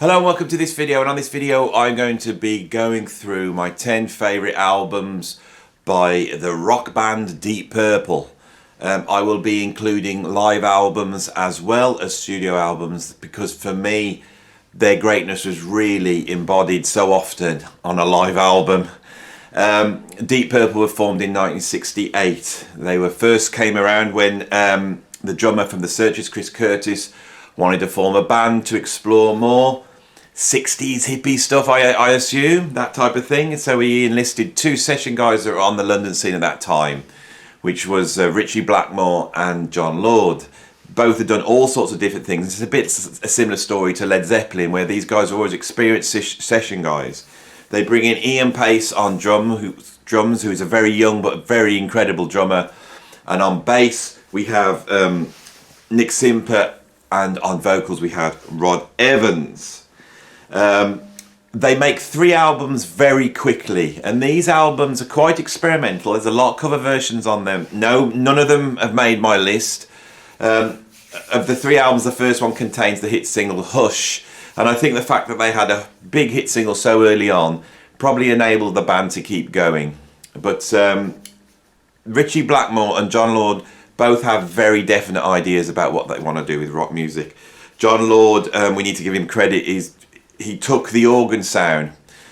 Hello and welcome to this video, and on this video I'm going to be going through my 10 favourite albums by the rock band Deep Purple. I will be including live albums as well as studio albums because for me their greatness was really embodied so often on a live album. Deep Purple were formed in 1968. They were first came around when the drummer from the Searchers, Chris Curtis, wanted to form a band to explore more 60s hippie stuff, I assume, that type of thing. So he enlisted two session guys that were on the London scene at that time, which was Ritchie Blackmore and John Lord. Both had done all sorts of different things. It's a bit a similar story to Led Zeppelin, where these guys are always experienced session guys. They bring in Ian Pace on drums, who is a very young but very incredible drummer. And on bass, we have Nick Simper, and on vocals, we have Rod Evans. They make 3 albums very quickly, and these albums are quite experimental. There's a lot of cover versions on them. None of them have made my list. Of the 3 albums, the first one contains the hit single Hush, and I think the fact that they had a big hit single so early on probably enabled the band to keep going. But Ritchie Blackmore and John Lord both have very definite ideas about what they want to do with rock music. John Lord, we need to give him credit, he took the organ sound,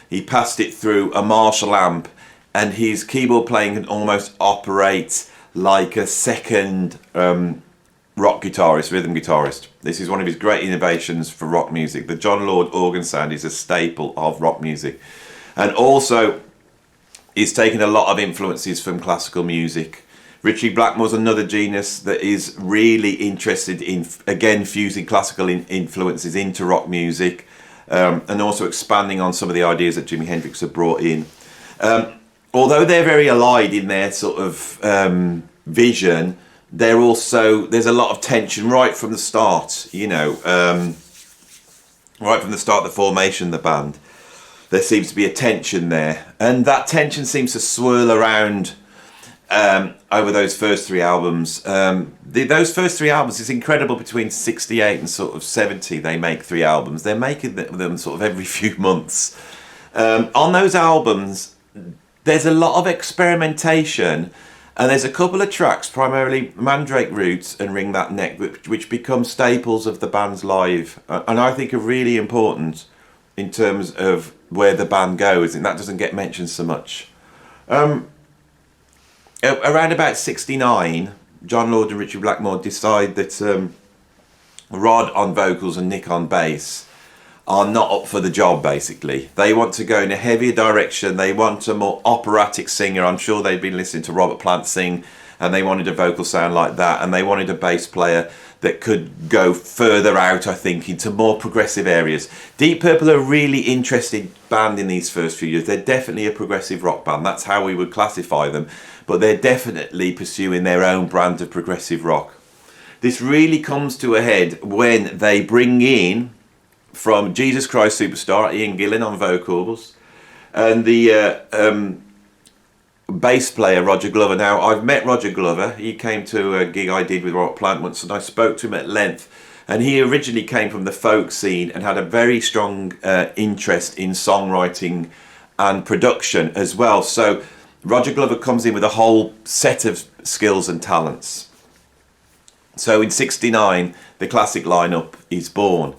he passed it through a Marshall amp, and his keyboard playing can almost operate like a second rock guitarist, rhythm guitarist. This is one of his great innovations for rock music. The John Lord organ sound is a staple of rock music, and also he's taken a lot of influences from classical music. Ritchie Blackmore's another genius that is really interested in, again, fusing classical influences into rock music, and also expanding on some of the ideas that Jimi Hendrix had brought in. Although they're very allied in their sort of vision, there's a lot of tension right from the start, right from the start of the formation of the band. There seems to be a tension there, and that tension seems to swirl around over those first 3 albums. Those first 3 albums, it's incredible, between 68 and sort of 70 they make 3 albums. They're making them sort of every few months. On those albums there's a lot of experimentation, and there's a couple of tracks, primarily Mandrake Roots and Wring That Neck, which become staples of the band's live, and I think are really important in terms of where the band goes, and that doesn't get mentioned so much. Around about 69, John Lord and Ritchie Blackmore decide that Rod on vocals and Nick on bass are not up for the job, basically. They want to go in a heavier direction. They want a more operatic singer. I'm sure they'd been listening to Robert Plant sing, and they wanted a vocal sound like that, and they wanted a bass player that could go further out, I think, into more progressive areas. Deep Purple are a really interesting band in these first few years. They're definitely a progressive rock band. That's how we would classify them. But they're definitely pursuing their own brand of progressive rock. This really comes to a head when they bring in, from Jesus Christ Superstar, Ian Gillan on vocals, and the bass player Roger Glover. Now, I've met Roger Glover. He came to a gig I did with Robert Plant once, and I spoke to him at length. And he originally came from the folk scene and had a very strong interest in songwriting and production as well. So Roger Glover comes in with a whole set of skills and talents. So in 69, the classic lineup is born.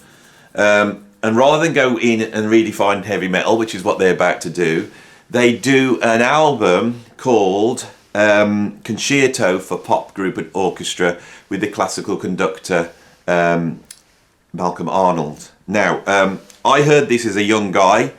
And rather than go in and redefine heavy metal, which is what they're about to do, they do an album called Concerto for Pop Group and Orchestra with the classical conductor Malcolm Arnold. Now, I heard this as a young guy.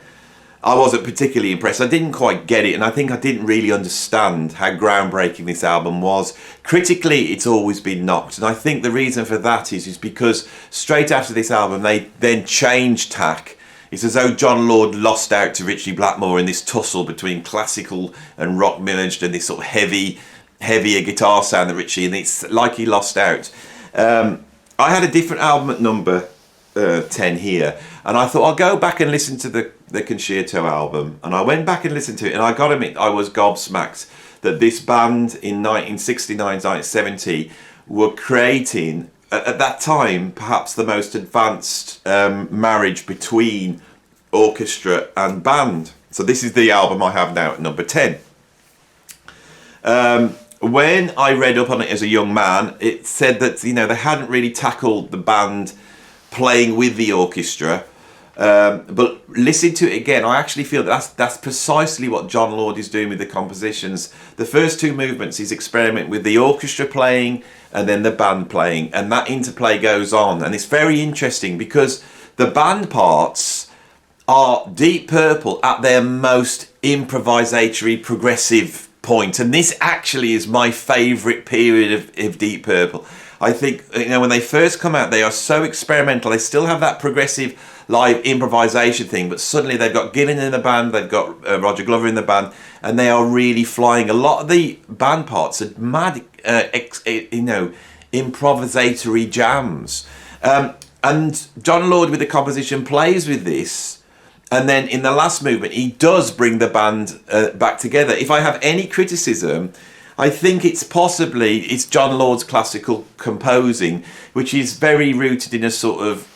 I wasn't particularly impressed. I didn't quite get it, and I think I didn't really understand how groundbreaking this album was. Critically, it's always been knocked, and I think the reason for that is because straight after this album, they then changed tack. It's as though John Lord lost out to Ritchie Blackmore in this tussle between classical and rock merged, and this sort of heavier guitar sound that Ritchie, and it's like he lost out. I had a different album at number 10 here, and I thought I'll go back and listen to the Concerto album, and I went back and listened to it, and I gotta admit I was gobsmacked that this band in 1969, 1970 were creating at that time, perhaps the most advanced marriage between orchestra and band. So this is the album I have now at number 10. When I read up on it as a young man, it said that, they hadn't really tackled the band playing with the orchestra. But listen to it again, I actually feel that's precisely what John Lord is doing with the compositions. The first two movements he's experimenting with the orchestra playing and then the band playing, and that interplay goes on, and it's very interesting because the band parts are Deep Purple at their most improvisatory, progressive point, and this actually is my favourite period of Deep Purple. I think, when they first come out, they are so experimental. They still have that progressive live improvisation thing, but suddenly they've got Gillan in the band, they've got Roger Glover in the band, and they are really flying. A lot of the band parts are mad, improvisatory jams. And John Lord with the composition plays with this, and then in the last movement he does bring the band back together. If I have any criticism, I think it's John Lord's classical composing, which is very rooted in a sort of,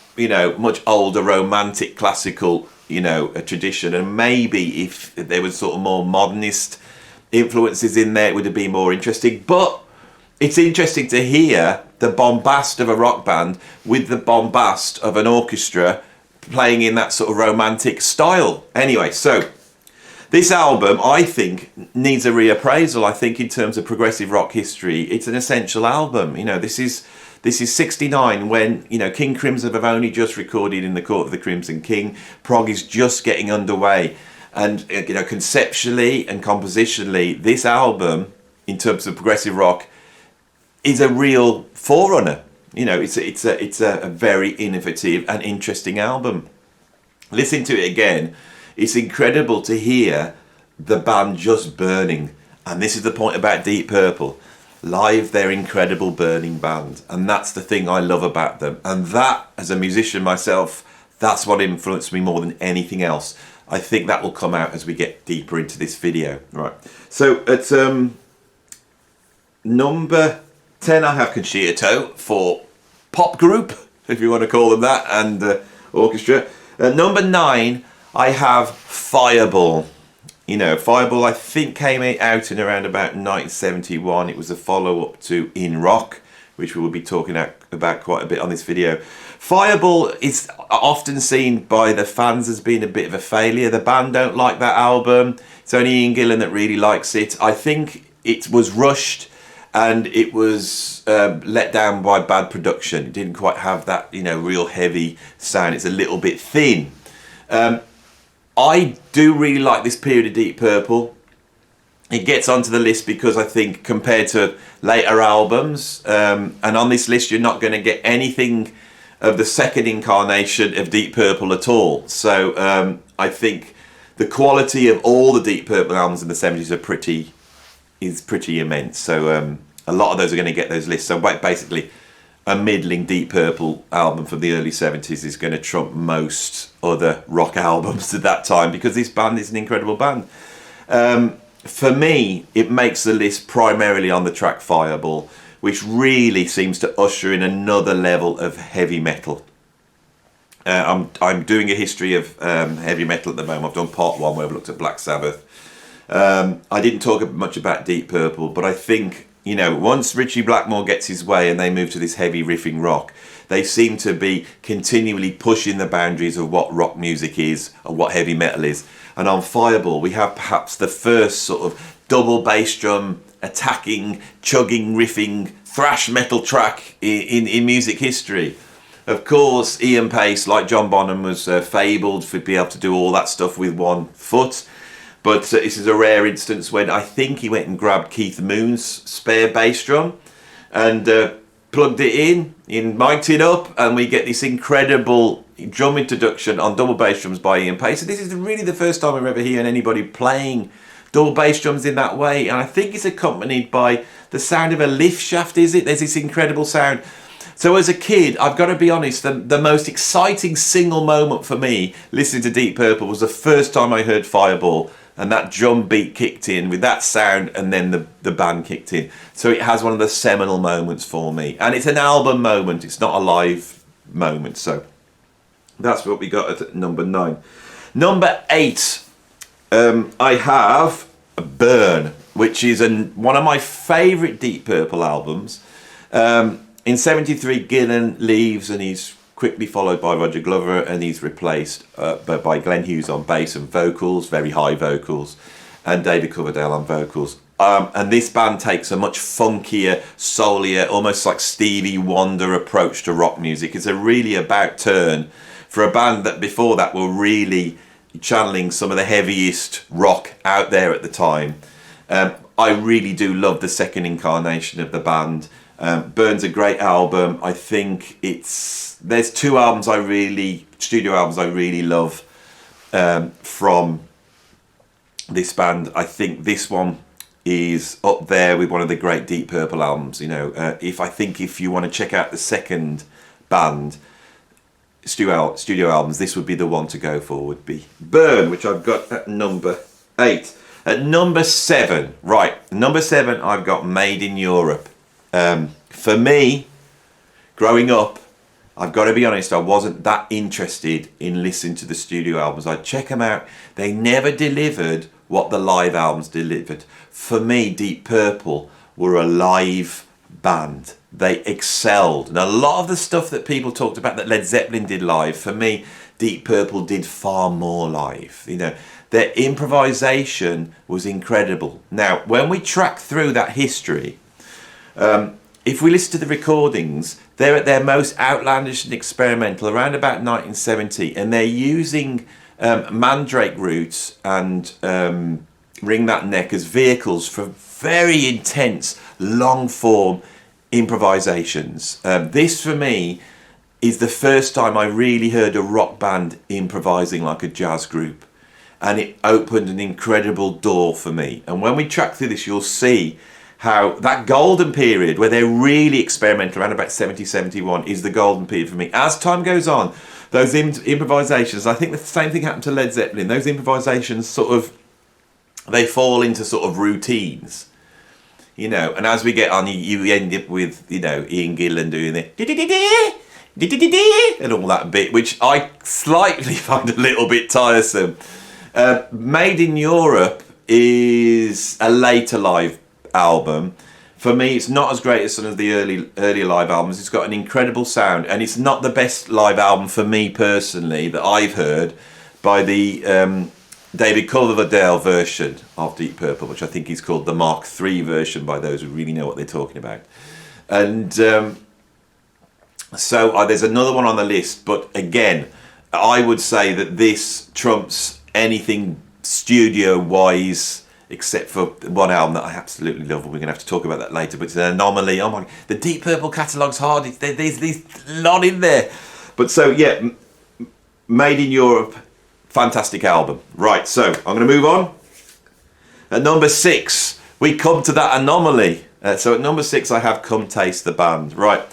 much older romantic classical, a tradition. And maybe if there was sort of more modernist influences in there, it would have been more interesting. But it's interesting to hear the bombast of a rock band with the bombast of an orchestra playing in that sort of romantic style. Anyway, so this album, I think, needs a reappraisal. I think in terms of progressive rock history, it's an essential album. This is 69 when, King Crimson have only just recorded In the Court of the Crimson King. Prog is just getting underway. And, conceptually and compositionally, this album, in terms of progressive rock, is a real forerunner. It's a very innovative and interesting album. Listen to it again. It's incredible to hear the band just burning. And this is the point about Deep Purple. Live, they're incredible burning band. And that's the thing I love about them. And that, as a musician myself, that's what influenced me more than anything else. I think that will come out as we get deeper into this video. Right. So at number 10, I have Concerto for pop group, if you want to call them that, and orchestra. At number 9, I have Fireball. Fireball I think came out in around about 1971. It was a follow-up to In Rock, which we will be talking about quite a bit on this video. Fireball is often seen by the fans as being a bit of a failure. The band don't like that album. It's only Ian Gillan that really likes it. I think it was rushed and it was let down by bad production. It didn't quite have that, real heavy sound. It's a little bit thin. I do really like this period of Deep Purple. It gets onto the list because I think compared to later albums, and on this list you're not going to get anything of the second incarnation of Deep Purple at all. So I think the quality of all the Deep Purple albums in the 70s is pretty immense. So a lot of those are going to get those lists. So basically, a middling Deep Purple album from the early 70s is going to trump most other rock albums at that time because this band is an incredible band. For me, it makes the list primarily on the track Fireball, which really seems to usher in another level of heavy metal. I'm doing a history of heavy metal at the moment. I've done part 1 where I've looked at Black Sabbath. I didn't talk much about Deep Purple, but I think, once Ritchie Blackmore gets his way and they move to this heavy riffing rock, they seem to be continually pushing the boundaries of what rock music is and what heavy metal is. And on Fireball, we have perhaps the first sort of double bass drum, attacking, chugging, riffing, thrash metal track in music history. Of course, Ian Paice, like John Bonham, was fabled for being able to do all that stuff with one foot. But this is a rare instance when I think he went and grabbed Keith Moon's spare bass drum and plugged it in, mic'd it up, and we get this incredible drum introduction on double bass drums by Ian Paice. So this is really the first time I'm ever hearing anybody playing double bass drums in that way, and I think it's accompanied by the sound of a lift shaft, is it? There's this incredible sound. So as a kid, I've got to be honest, the most exciting single moment for me listening to Deep Purple was the first time I heard Fireball. and that drum beat kicked in with that sound, and then the band kicked in. So it has one of the seminal moments for me, and it's an album moment, it's not a live moment. So that's what we got at number 9. Number 8, I have Burn, which is one of my favourite Deep Purple albums. In 73, Gillan leaves, and he's quickly followed by Roger Glover, and he's replaced by Glenn Hughes on bass and vocals, very high vocals, and David Coverdale on vocals. And this band takes a much funkier, soulier, almost like Stevie Wonder approach to rock music. It's a really about turn for a band that before that were really channeling some of the heaviest rock out there at the time. I really do love the second incarnation of the band. Burn's a great album. I think there's 2 studio albums I really love from this band. I think this one is up there with one of the great Deep Purple albums. If you want to check out the second band studio albums, this would be the one to go for, would be Burn, which I've got at number 8. At number 7, number 7, I've got Made in Europe. For me, growing up, I've got to be honest, I wasn't that interested in listening to the studio albums. I'd check them out. They never delivered what the live albums delivered. For me, Deep Purple were a live band. They excelled. And a lot of the stuff that people talked about that Led Zeppelin did live, for me, Deep Purple did far more live. Their improvisation was incredible. Now, when we track through that history, if we listen to the recordings, they're at their most outlandish and experimental around about 1970, and they're using mandrake roots and Ring That Neck as vehicles for very intense, long-form improvisations. This, for me, is the first time I really heard a rock band improvising like a jazz group, and it opened an incredible door for me. And when we track through this, you'll see how that golden period where they're really experimental around about 70, 71 is the golden period for me. As time goes on, those improvisations, I think the same thing happened to Led Zeppelin. Those improvisations they fall into sort of routines, and as we get on, you end up with, Ian Gillan doing it and all that bit, which I slightly find a little bit tiresome. Made in Europe is a later live album. For me, it's not as great as some of the earlier live albums. It's got an incredible sound, and it's not the best live album for me personally that I've heard by the David Coverdale version of Deep Purple, which I think is called the Mark III version by those who really know what they're talking about. And so there's another one on the list, but again, I would say that this trumps anything studio-wise, except for one album that I absolutely love, and we're going to have to talk about that later, but it's an anomaly. Oh my, the Deep Purple catalogue's hard, there's a lot in there. But so, yeah, Made in Europe, fantastic album. Right, so I'm going to move on. At number 6, we come to that anomaly. So at number 6, I have Come Taste the Band. Right,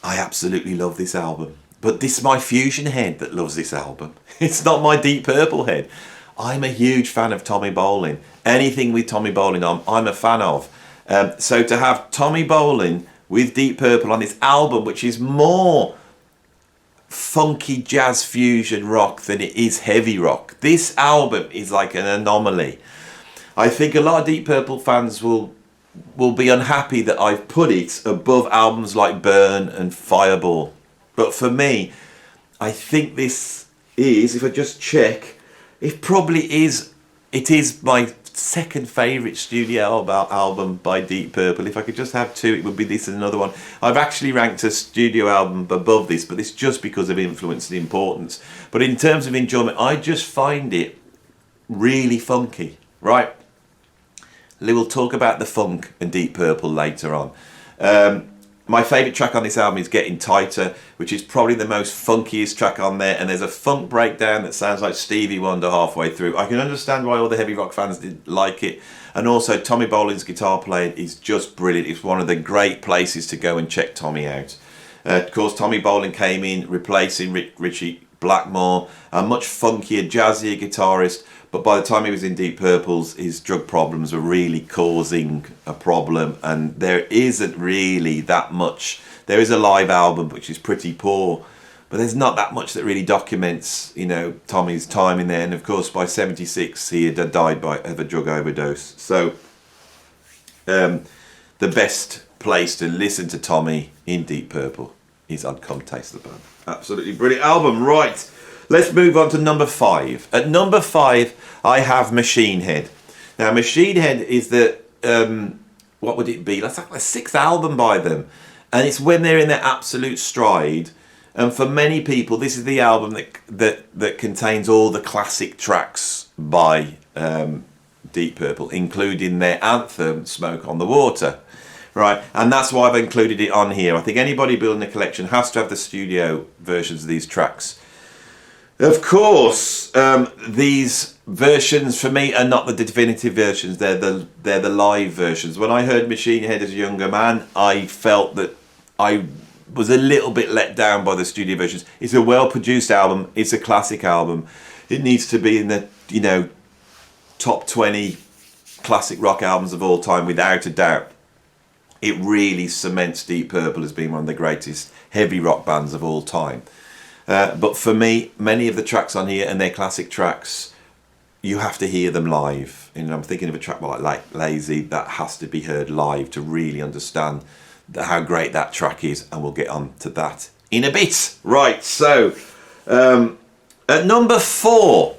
I absolutely love this album, but this is my fusion head that loves this album. It's not my Deep Purple head. I'm a huge fan of Tommy Bolin. Anything with Tommy Bolin on, I'm a fan of. So to have Tommy Bolin with Deep Purple on this album, which is more funky jazz fusion rock than it is heavy rock, this album is like an anomaly. I think a lot of Deep Purple fans will be unhappy that I've put it above albums like Burn and Fireball. But for me, I think this is, if I just check, it is my second favourite studio album by Deep Purple. If I could just have 2, it would be this and another one. I've actually ranked a studio album above this, but it's just because of influence and importance. But in terms of enjoyment, I just find it really funky, right? We'll talk about the funk and Deep Purple later on. My favourite track on this album is Getting Tighter, which is probably the most funkiest track on there, and there's a funk breakdown that sounds like Stevie Wonder halfway through. I can understand why all the heavy rock fans did like it, and also Tommy Bolin's guitar playing is just brilliant. It's one of the great places to go and check Tommy out. Of course, Tommy Bolin came in replacing Richie Blackmore, a much funkier, jazzier guitarist. But by the time he was in Deep Purple's, his drug problems were really causing a problem, and there isn't really that much. There is a live album which is pretty poor, but there's not that much that really documents, you know, Tommy's time in there. And of course, by '76, he had died of a drug overdose. So the best place to listen to Tommy in Deep Purple is on Come Taste the Band. Absolutely brilliant album. Right, let's move on to number 5. At number 5, I have Machine Head. Now, Machine Head is the, what would it be? That's like the 6th album by them. And it's when they're in their absolute stride. And for many people, this is the album that contains all the classic tracks by Deep Purple, including their anthem, Smoke on the Water. Right, and that's why I've included it on here. I think anybody building a collection has to have the studio versions of these tracks. Of course, these versions for me are not the definitive versions. They're the live versions. When I heard Machine Head as a younger man, I felt that I was a little bit let down by the studio versions. It's a well-produced album. It's a classic album. It needs to be in the, you know, top 20 classic rock albums of all time, without a doubt. It really cements Deep Purple as being one of the greatest heavy rock bands of all time. But for me, many of the tracks on here and their classic tracks, you have to hear them live. And I'm thinking of a track like Lazy that has to be heard live to really understand how great that track is. And we'll get on to that in a bit. Right, so at number 4,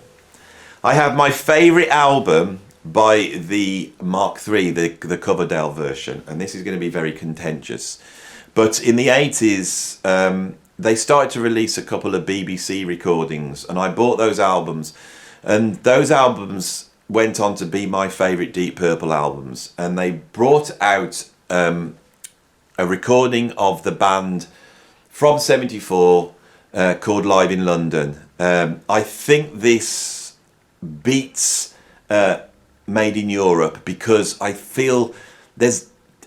I have my favourite album by the Mark III, the Coverdale version, and this is going to be very contentious. But in the 80s, they started to release a couple of BBC recordings, and I bought those albums, and those albums went on to be my favourite Deep Purple albums. And they brought out a recording of the band from '74 called Live in London. I think this beats Made in Europe, because I feel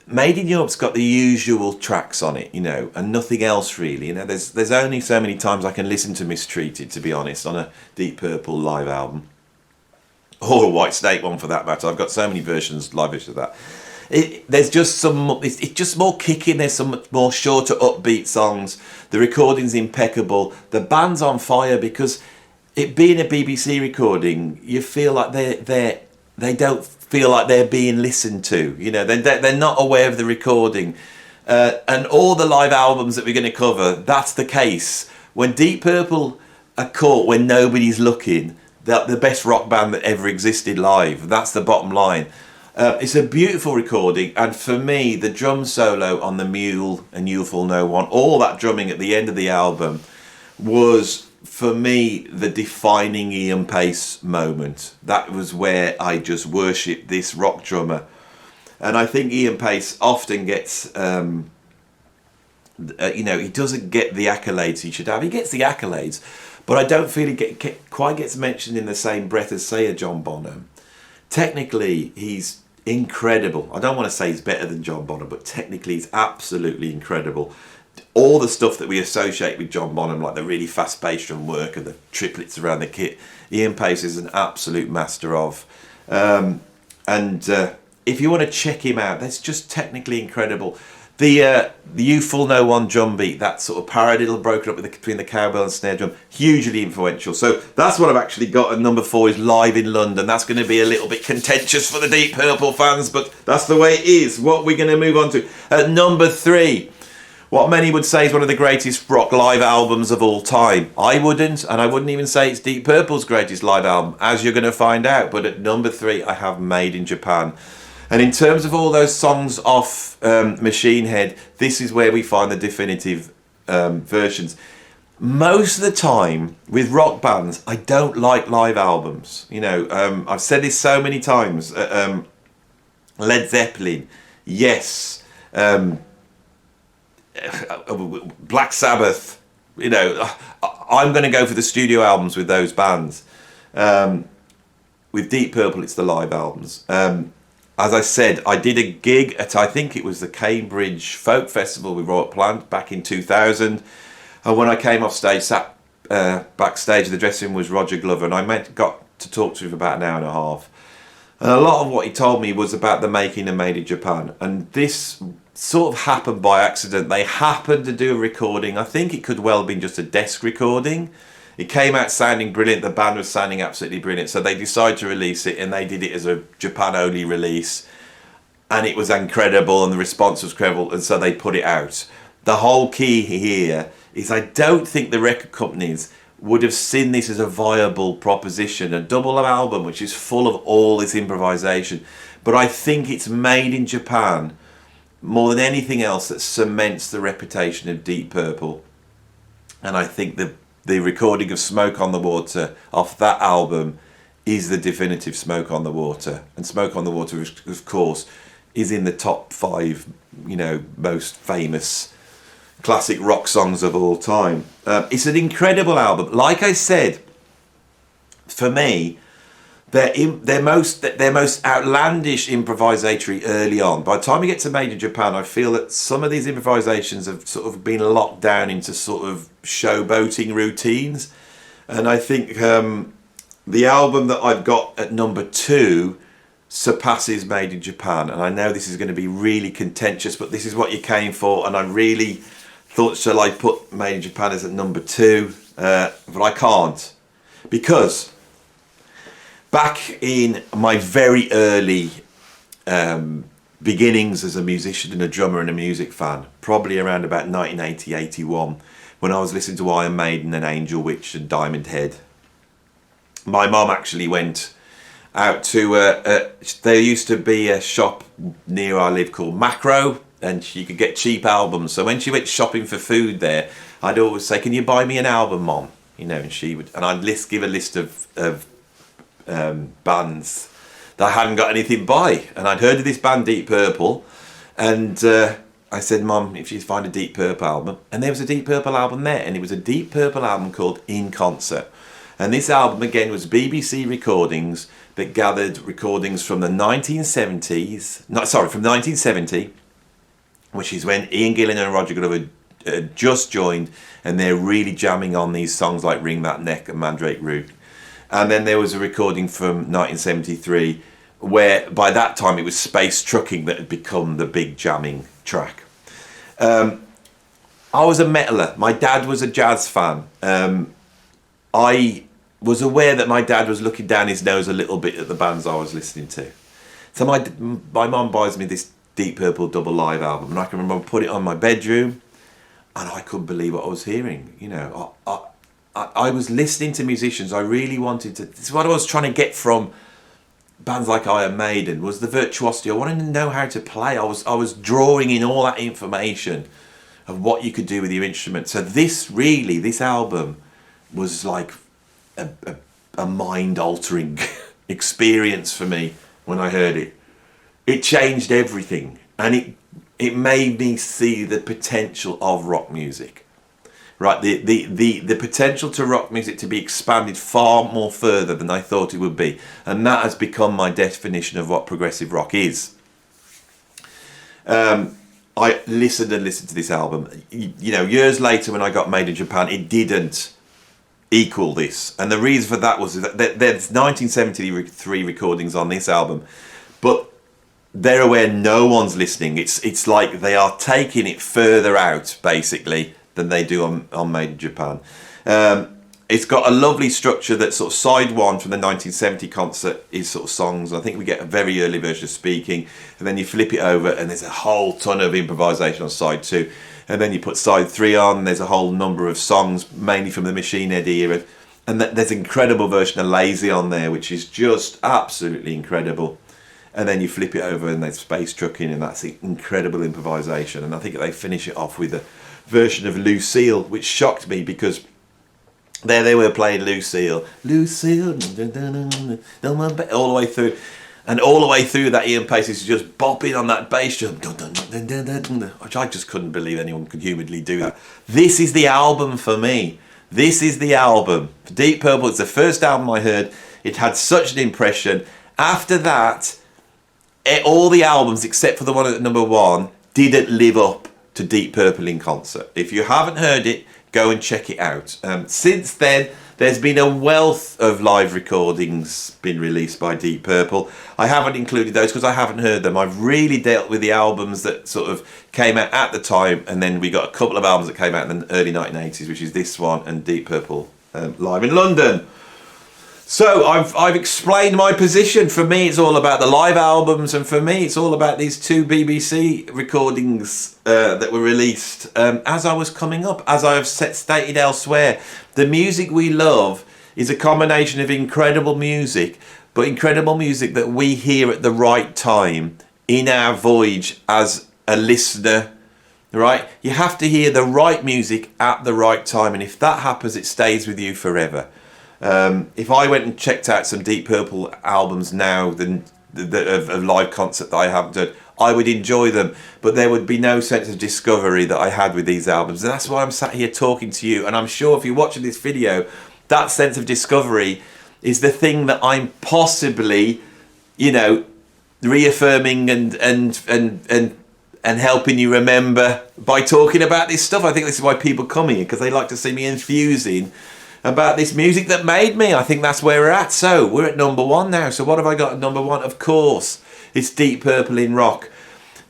Made in Europe's got the usual tracks on it, you know, and nothing else really. You know, there's only so many times I can listen to Mistreated, to be honest, on a Deep Purple live album, or a White Snake one for that matter. I've got so many versions, live versions of that. There's just it's just more kicking. There's some more shorter, upbeat songs. The recording's impeccable. The band's on fire, because it being a BBC recording, you feel like they don't feel like they're being listened to. You know, they're not aware of the recording. And all the live albums that we're going to cover, that's the case. When Deep Purple are caught when nobody's looking, they're the best rock band that ever existed live. That's the bottom line. It's a beautiful recording, and for me, the drum solo on the Mule and You'll Fool No One, all that drumming at the end of the album was, for me, the defining Ian Pace moment. That was where I just worshipped this rock drummer. And I think Ian Pace often gets, you know, he doesn't get the accolades he should have. He gets the accolades, but I don't feel he quite gets mentioned in the same breath as, say, a John Bonham. Technically, he's incredible. I don't want to say he's better than John Bonham, but technically he's absolutely incredible. All the stuff that we associate with John Bonham, like the really fast bass drum work and the triplets around the kit, Ian Pace is an absolute master of. If you want to check him out, that's just technically incredible. The You Fool No One drum beat, that sort of paradiddle broken up between the cowbell and snare drum, hugely influential. So that's what I've actually got at number 4, is Live in London. That's going to be a little bit contentious for the Deep Purple fans, but that's the way it is. What we're going to move on to at number 3, what many would say is one of the greatest rock live albums of all time. I wouldn't, and I wouldn't even say it's Deep Purple's greatest live album, as you're going to find out. But at number 3, I have Made in Japan. And in terms of all those songs off Machine Head, this is where we find the definitive versions. Most of the time with rock bands, I don't like live albums. You know, I've said this so many times. Led Zeppelin, yes. Black Sabbath, you know, I'm going to go for the studio albums with those bands. With Deep Purple, it's the live albums. As I said, I did a gig at, I think it was the Cambridge Folk Festival with Royal Plant back in 2000. And when I came off stage, sat backstage of the dressing room was Roger Glover, and got to talk to him for about an hour and a half. And a lot of what he told me was about the making and made in Japan. And this sort of happened by accident. They happened to do a recording. I think it could well have been just a desk recording. It came out sounding brilliant. The band was sounding absolutely brilliant. So they decided to release it, and they did it as a Japan-only release. And it was incredible, and the response was incredible, and so they put it out. The whole key here is I don't think the record companies would have seen this as a viable proposition, a double album which is full of all this improvisation. But I think it's made in Japan more than anything else that cements the reputation of Deep Purple. And I think the recording of Smoke on the Water off that album is the definitive Smoke on the Water. And Smoke on the Water, of course, is in the top 5, most famous classic rock songs of all time. It's an incredible album. Like I said, for me, their most outlandish improvisatory early on. By the time we get to Made in Japan, I feel that some of these improvisations have sort of been locked down into sort of showboating routines. And I think the album that I've got at number 2 surpasses Made in Japan. And I know this is going to be really contentious, but this is what you came for, and I really thought, shall I put Made in Japan as at number 2? But I can't, because back in my very early beginnings as a musician and a drummer and a music fan, probably around about 1980-81, when I was listening to Iron Maiden and Angel Witch and Diamond Head, my mum actually went out to there used to be a shop near where I live called Macro, and she could get cheap albums. So when she went shopping for food there, I'd always say, "Can you buy me an album, Mom?" And she would, and I'd give a list of bands that I hadn't got anything by, and I'd heard of this band Deep Purple, and I said, "Mom, if you find a Deep Purple album," and there was a Deep Purple album there, and it was a Deep Purple album called In Concert. And this album again was BBC recordings that gathered recordings from the 1970s, from 1970, which is when Ian Gillan and Roger Glover just joined, and they're really jamming on these songs like Wring That Neck and Mandrake Root. And then there was a recording from 1973 where by that time it was Space Trucking that had become the big jamming track. I was a metaler. My dad was a jazz fan. I was aware that my dad was looking down his nose a little bit at the bands I was listening to. So my mum buys me this Deep Purple double live album, and I can remember I put it on my bedroom, and I couldn't believe what I was hearing. I was listening to musicians. I really wanted to. This is what I was trying to get from bands like Iron Maiden, was the virtuosity. I wanted to know how to play. I was drawing in all that information of what you could do with your instrument. So this album was like a mind-altering experience for me when I heard it. It changed everything, and it made me see the potential of rock music. Right, the potential to rock music to be expanded far more further than I thought it would be, and that has become my definition of what progressive rock is. I listened to this album. Years later when I got Made in Japan, it didn't equal this, and the reason for that was that there's 1973 recordings on this album, but they're aware no one's listening. It's like they are taking it further out basically than they do on Made in Japan. It's got a lovely structure that sort of side 1 from the 1970 concert is sort of songs. I think we get a very early version of Speaking, and then you flip it over and there's a whole ton of improvisation on side 2. And then you put side 3 on, and there's a whole number of songs, mainly from the Machine Head era. And there's an incredible version of Lazy on there, which is just absolutely incredible. And then you flip it over and there's Space Trucking, and that's incredible improvisation. And I think they finish it off with a version of Lucille, which shocked me because there they were playing Lucille, all the way through. And all the way through that, Ian Pace is just bopping on that bass drum, which I just couldn't believe anyone could humanly do that. This is the album for me. This is the album. Deep Purple, it's the first album I heard. It had such an impression. After that, all the albums, except for the one at number 1, didn't live up to Deep Purple in concert. If you haven't heard it, go and check it out. Since then, there's been a wealth of live recordings been released by Deep Purple. I haven't included those because I haven't heard them. I've really dealt with the albums that sort of came out at the time, and then we got a couple of albums that came out in the early 1980s, which is this one and Deep Purple live in London. So I've explained my position. For me, it's all about the live albums, and for me, it's all about these two BBC recordings that were released as I was coming up. As I have stated elsewhere, the music we love is a combination of incredible music, but incredible music that we hear at the right time in our voyage as a listener. Right? You have to hear the right music at the right time, and if that happens, it stays with you forever. If I went and checked out some Deep Purple albums now of live concert that I haven't done, I would enjoy them, but there would be no sense of discovery that I had with these albums. And that's why I'm sat here talking to you, and I'm sure if you're watching this video, that sense of discovery is the thing that I'm possibly, reaffirming and helping you remember by talking about this stuff. I think this is why people come here, because they like to see me enthusing about this music that made me. I think that's where we're at. So we're at number one now. So what have I got at number one? Of course, it's Deep Purple in Rock.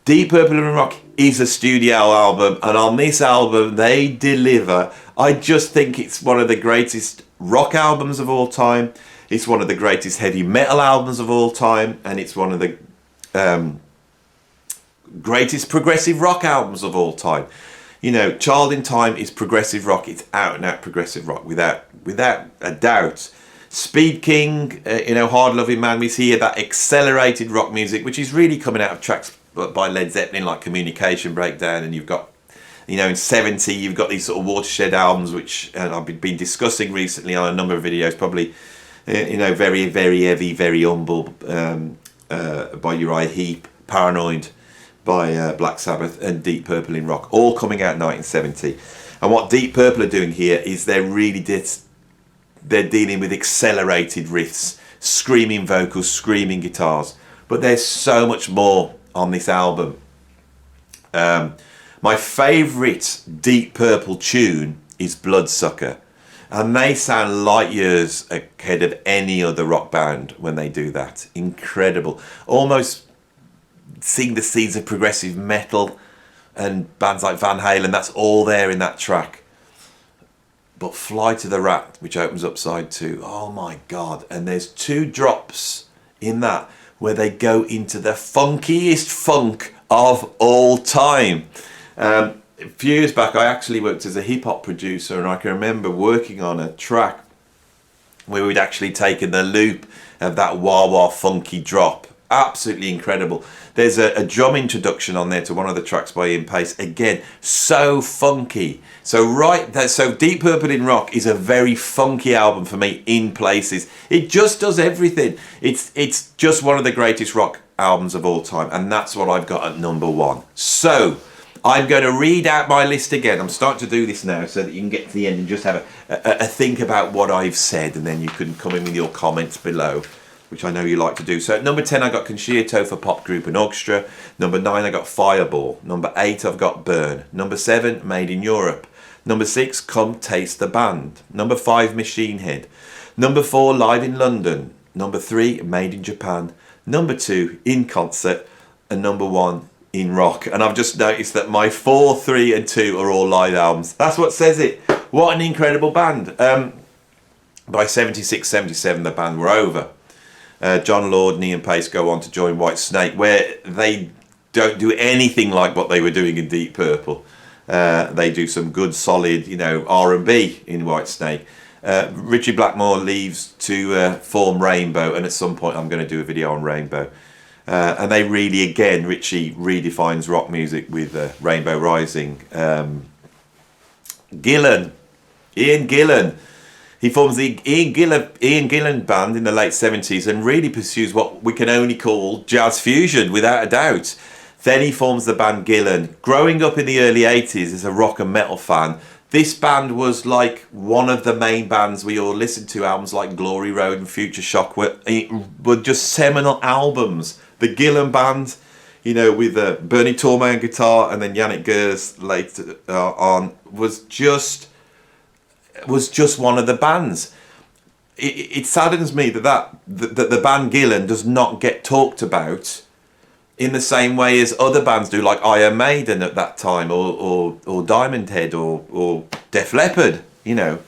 Deep Purple in Rock is a studio album, and on this album they deliver. I just think it's one of the greatest rock albums of all time. It's one of the greatest heavy metal albums of all time, and it's one of the greatest progressive rock albums of all time. Child in Time is progressive rock. It's out and out progressive rock without a doubt. Speed King, Hard Loving Man, we hear that accelerated rock music, which is really coming out of tracks by Led Zeppelin, like Communication Breakdown, and you've got, in 70, you've got these sort of watershed albums, which I've been discussing recently on a number of videos, probably, very, very heavy, very humble, by Uriah Heep, Paranoid, by Black Sabbath, and Deep Purple in Rock, all coming out in 1970. And what Deep Purple are doing here is they're dealing with accelerated riffs, screaming vocals, screaming guitars. But there's so much more on this album. My favourite Deep Purple tune is Bloodsucker. And they sound light years ahead of any other rock band when they do that. Incredible. Almost seeing the seeds of progressive metal and bands like Van Halen, that's all there in that track. But Fly to the Rat, which opens up side 2, oh my god. And there's 2 drops in that where they go into the funkiest funk of all time. A few years back, I actually worked as a hip-hop producer, and I can remember working on a track where we'd actually taken the loop of that wah-wah funky drop. Absolutely incredible. There's a drum introduction on there to one of the tracks by Ian Pace. Again, so funky. So Deep Purple in Rock is a very funky album for me in places. It just does everything. It's just one of the greatest rock albums of all time, and that's what I've got at number one. So I'm going to read out my list again. I'm starting to do this now so that you can get to the end and just have a think about what I've said, and then you can come in with your comments below, which I know you like to do. So at number 10, I got Concerto for Pop Group and Orchestra. Number 9, I got Fireball. Number 8, I've got Burn. Number 7, Made in Europe. Number 6, Come Taste the Band. Number 5, Machine Head. Number 4, Live in London. Number 3, Made in Japan. Number 2, In Concert. And number 1, In Rock. And I've just noticed that my 4, 3 and 2 are all live albums. That's what says it. What an incredible band. By 76, 77, the band were over. John Lord and Ian Pace go on to join White Snake, where they don't do anything like what they were doing in Deep Purple. They do some good solid, R&B in White Snake. Richie Blackmore leaves to form Rainbow, and at some point I'm going to do a video on Rainbow. And they really, again, Richie redefines rock music with Rainbow Rising. Ian Gillan. He forms the Ian Gillan Band in the late 70s and really pursues what we can only call jazz fusion, without a doubt. Then he forms the band Gillan. Growing up in the early 80s as a rock and metal fan, this band was like one of the main bands we all listened to. Albums like Glory Road and Future Shock were just seminal albums. The Gillan Band, with Bernie Tormey on guitar and then Yannick Gers later on, was just was just one of the bands. It saddens me that the band Gillan does not get talked about in the same way as other bands do, like Iron Maiden at that time, or Diamond Head, or Def Leppard, you know.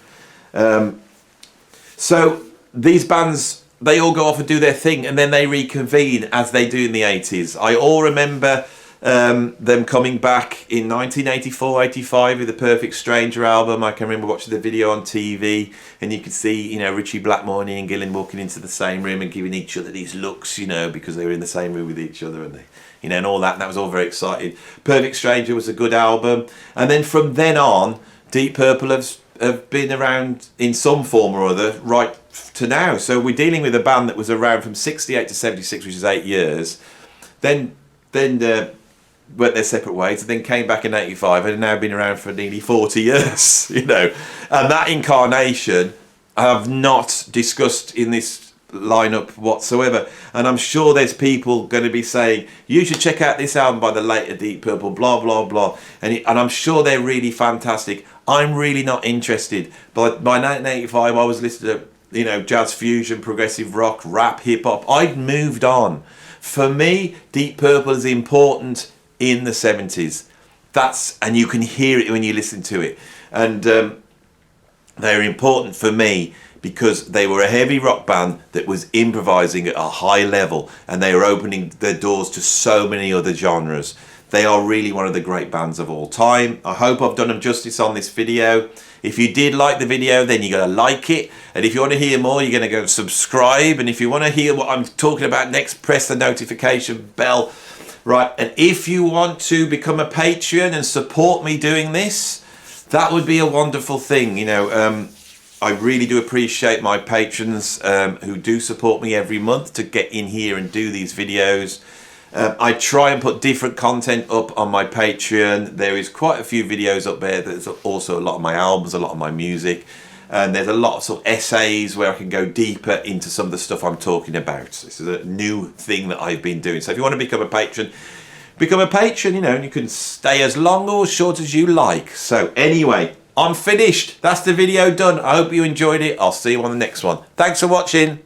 So these bands, they all go off and do their thing, and then they reconvene as they do in the 80s. I all remember them coming back in 1984, 85 with the Perfect Stranger album. I can remember watching the video on TV, and you could see, you know, Richie Blackmore and Ian Gillan walking into the same room and giving each other these looks, you know, because they were in the same room with each other, and they, you know, and all that. And that was all very exciting. Perfect Stranger was a good album, and then from then on, Deep Purple have been around in some form or other right to now. So we're dealing with a band that was around from 68 to 76, which is 8 years. Then went their separate ways, and then came back in 85, and have now been around for nearly 40 years, you know. And that incarnation I have not discussed in this lineup whatsoever. And I'm sure there's people going to be saying, you should check out this album by the later Deep Purple, blah, blah, blah. And I'm sure they're really fantastic. I'm really not interested. But by 1985, I was listening to, you know, jazz fusion, progressive rock, rap, hip hop. I'd moved on. For me, Deep Purple is important in the 70s. And you can hear it when you listen to it. And they're important for me because they were a heavy rock band that was improvising at a high level, and they were opening their doors to so many other genres. They are really one of the great bands of all time. I hope I've done them justice on this video. If you did like the video, then you're going to like it. And if you want to hear more, you're going to go and subscribe. And if you want to hear what I'm talking about next, press the notification bell. Right, and if you want to become a Patreon and support me doing this, that would be a wonderful thing. You know, I really do appreciate my patrons who do support me every month to get in here and do these videos. I try and put different content up on my Patreon. There is quite a few videos up there. There's also a lot of my albums, a lot of my music. And there's a lot of sort of essays where I can go deeper into some of the stuff I'm talking about. This is a new thing that I've been doing. So if you want to become a patron, you know, and you can stay as long or as short as you like. So anyway, I'm finished. That's the video done. I hope you enjoyed it. I'll see you on the next one. Thanks for watching.